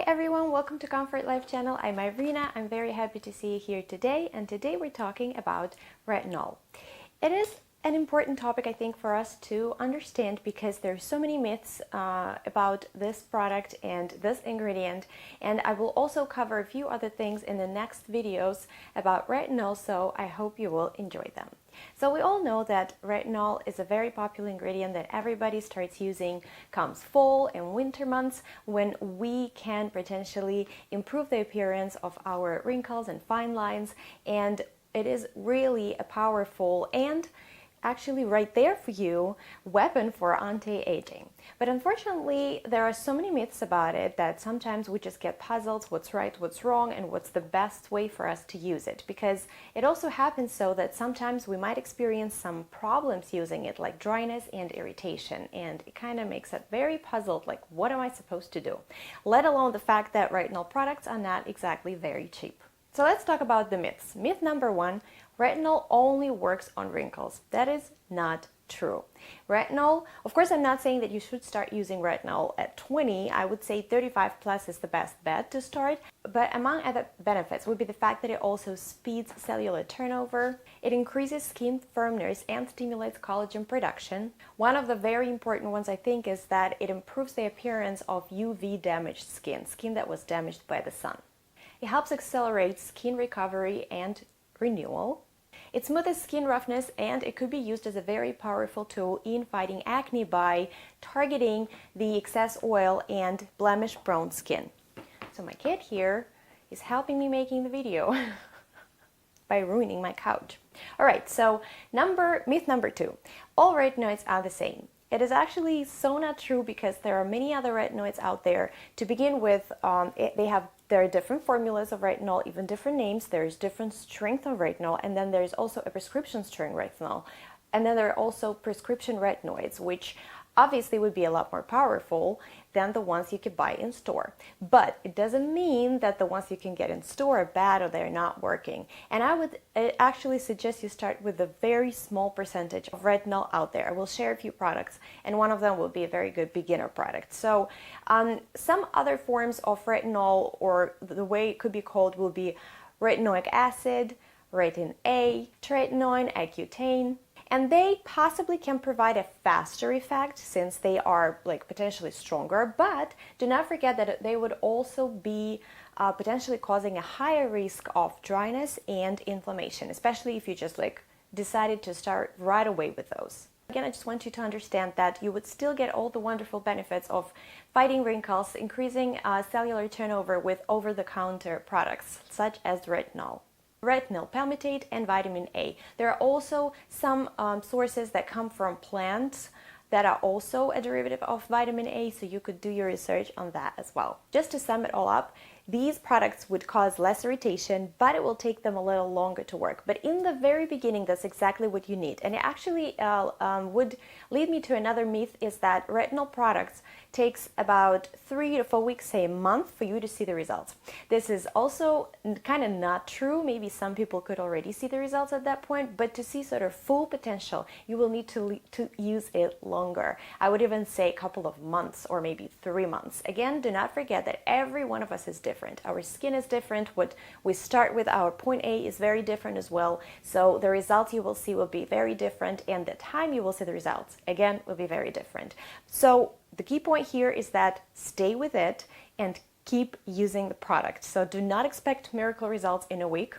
everyone, welcome to Comfort Life channel. I'm Irina. I'm very happy to see you here today, and today we're talking about retinol. It is an important topic, I think, for us to understand because there's so many myths about this product and this ingredient, and I will also cover a few other things in the next videos about retinol, so I hope you will enjoy them. So we all know that retinol is a very popular ingredient that everybody starts using comes fall and winter months, when we can potentially improve the appearance of our wrinkles and fine lines, and it is really a powerful and actually right there for you weapon for anti-aging. But unfortunately, there are so many myths about it that sometimes we just get puzzled what's right, what's wrong, and what's the best way for us to use it, because it also happens so that sometimes we might experience some problems using it, like dryness and irritation, and it kind of makes us very puzzled, like what am I supposed to do, let alone the fact that retinol products are not exactly very cheap. So let's talk about the myths. Myth number one: retinol only works on wrinkles. That is not true. Retinol, of course, I'm not saying that you should start using retinol at 20. I would say 35 plus is the best bet to start. But among other benefits would be the fact that it also speeds cellular turnover. It increases skin firmness and stimulates collagen production. One of the very important ones, I think, is that it improves the appearance of UV damaged skin that was damaged by the sun. It helps accelerate skin recovery and renewal. It smooths skin roughness, and it could be used as a very powerful tool in fighting acne by targeting the excess oil and blemish-prone skin. So my kid here is helping me making the video by ruining my couch. All right, so myth number two: all retinoids are the same. It is actually so not true, because there are many other retinoids out there. To begin with, there are different formulas of retinol, even different names. There's different strength of retinol, and then there's also a prescription strength retinol. And then there are also prescription retinoids, which obviously would be a lot more powerful than the ones you could buy in store. But it doesn't mean that the ones you can get in store are bad or they're not working. And I would actually suggest you start with a very small percentage of retinol out there. I will share a few products, and one of them will be a very good beginner product. So some other forms of retinol, or the way it could be called, will be retinoic acid, retin A, tretinoin, accutane. And they possibly can provide a faster effect since they are potentially stronger, but do not forget that they would also be potentially causing a higher risk of dryness and inflammation, especially if you just decided to start right away with those. Again, I just want you to understand that you would still get all the wonderful benefits of fighting wrinkles, increasing cellular turnover with over-the-counter products such as retinol, retinol palmitate, and vitamin A. There are also some sources that come from plants that are also a derivative of vitamin A, so you could do your research on that as well. Just to sum it all up, these products would cause less irritation, but it will take them a little longer to work. But in the very beginning, that's exactly what you need. And it actually would lead me to another myth, is that retinol products takes about 3 to 4 weeks, say a month, for you to see the results. This is also kind of not true. Maybe some people could already see the results at that point, but to see sort of full potential, you will need to use it longer. I would even say a couple of months, or maybe 3 months. Again, do not forget that every one of us is different. Our skin is different. What we start with, our point A, is very different as well. So the results you will see will be very different, and the time you will see the results, again, will be very different. So the key point here is that stay with it and keep using the product. So do not expect miracle results in a week.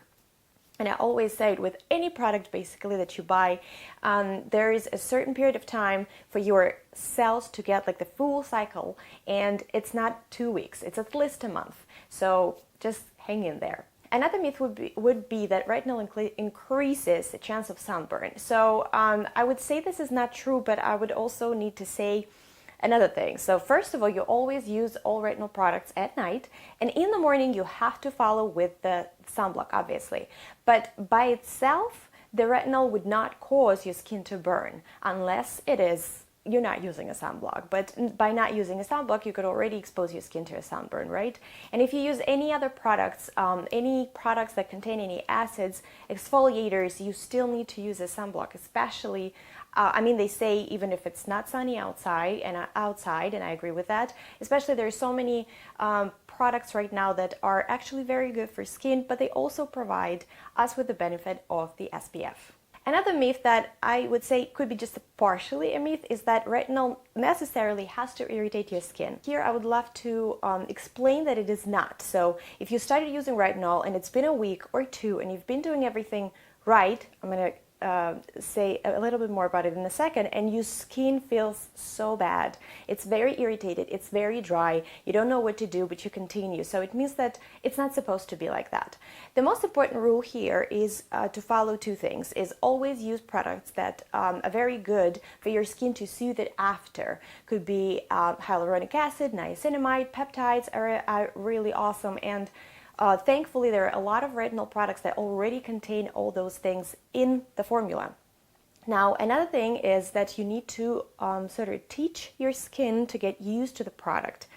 And I always say it with any product basically that you buy, there is a certain period of time for your cells to get the full cycle, and it's not 2 weeks, it's at least a month. So just hang in there. Another myth would be that retinol increases the chance of sunburn. So I would say this is not true, but I would also need to say another thing. So first of all, you always use all retinol products at night, and in the morning you have to follow with the sunblock, obviously. But by itself, the retinol would not cause your skin to burn unless it is you're not using a sunblock. But by not using a sunblock, you could already expose your skin to a sunburn, right? And if you use any other products, any products that contain any acids, exfoliators, you still need to use a sunblock, especially, I mean, they say even if it's not sunny outside, and I agree with that, especially there's so many products right now that are actually very good for skin, but they also provide us with the benefit of the SPF. Another myth that I would say could be just partially a myth is that retinol necessarily has to irritate your skin. Here I would love to explain that it is not. So if you started using retinol and it's been a week or two and you've been doing everything right, I'm going to say a little bit more about it in a second, and your skin feels so bad. It's very irritated, it's very dry, you don't know what to do, but you continue. So it means that it's not supposed to be like that. The most important rule here is to follow two things, is always use products that are very good for your skin to soothe it after. Could be hyaluronic acid, niacinamide, peptides are really awesome, and thankfully, there are a lot of retinol products that already contain all those things in the formula. Now, another thing is that you need to sort of teach your skin to get used to the product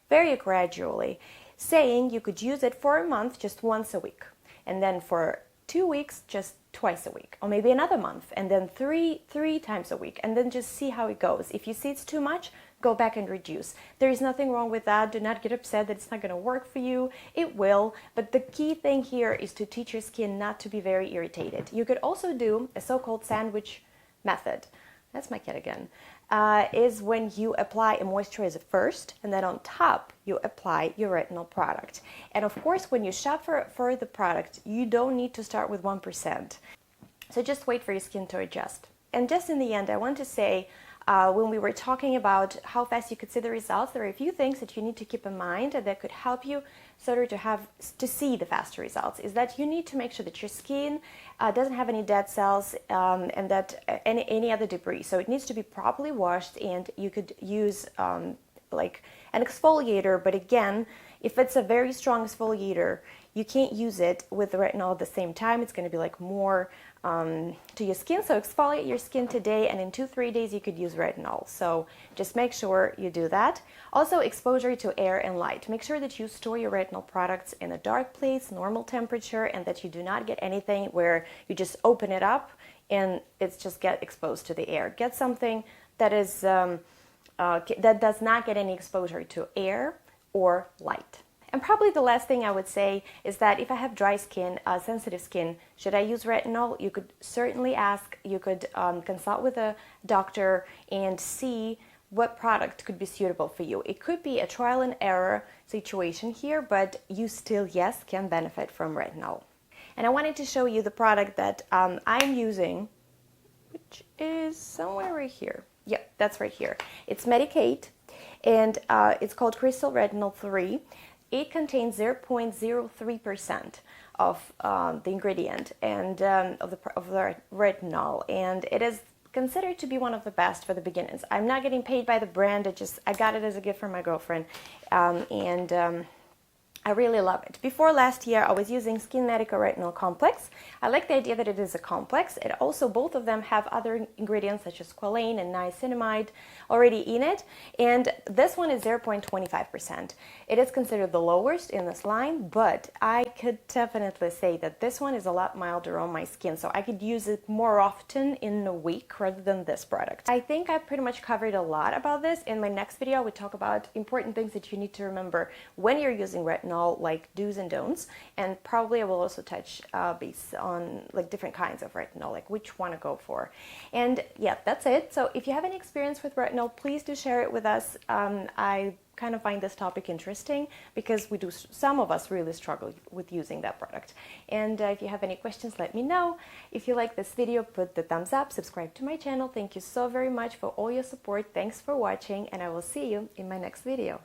very gradually, saying you could use it for a month just once a week, and then for 2 weeks just twice a week, or maybe another month, and then three times a week, and then just see how it goes. If you see it's too much, go back and reduce. There is nothing wrong with that. Do not get upset that it's not going to work for you. It will, but the key thing here is to teach your skin not to be very irritated. You could also do a so-called sandwich method. That's my cat again. Is when you apply a moisturizer first, and then on top you apply your retinol product. And of course, when you shop for the product, you don't need to start with 1%. So just wait for your skin to adjust. And just in the end, I want to say, when we were talking about how fast you could see the results, there are a few things that you need to keep in mind that could help you sort of to see the faster results. Is that you need to make sure that your skin doesn't have any dead cells and that any other debris. So it needs to be properly washed, and you could use like an exfoliator. But again, if it's a very strong exfoliator, you can't use it with the retinol at the same time. It's going to be like more to your skin. So exfoliate your skin today, and in 2-3 days you could use retinol. So just make sure you do that. Also, exposure to air and light. Make sure that you store your retinol products in a dark place, normal temperature, and that you do not get anything where you just open it up and it's just get exposed to the air. Get something that is that does not get any exposure to air or light. And probably the last thing I would say is that if I have dry skin, sensitive skin, should I use retinol? You could certainly ask, you could consult with a doctor and see what product could be suitable for you. It could be a trial and error situation here, but you still, yes, can benefit from retinol. And I wanted to show you the product that I'm using, which is somewhere right here. Yep, that's right here. It's Medik8, and it's called Crystal Retinol 3. It contains 0.03% of the ingredient and of the retinol, and it is considered to be one of the best for the beginners. I'm not getting paid by the brand. I got it as a gift from my girlfriend, and I really love it. Before last year, I was using Skin Medica Retinol Complex. I like the idea that it is a complex. It also, both of them have other ingredients such as squalane and niacinamide already in it. And this one is 0.25%. It is considered the lowest in this line, but I could definitely say that this one is a lot milder on my skin. So I could use it more often in a week rather than this product. I think I pretty much covered a lot about this. In my next video, we talk about important things that you need to remember when you're using retinol, like do's and don'ts, and probably I will also touch base on like different kinds of retinol, like which one to go for. And yeah, that's it. So if you have any experience with retinol, please do share it with us. I kind of find this topic interesting because some of us really struggle with using that product. And if you have any questions, let me know. If you like this video, put the thumbs up, subscribe to my channel. Thank you so very much for all your support. Thanks for watching, and I will see you in my next video.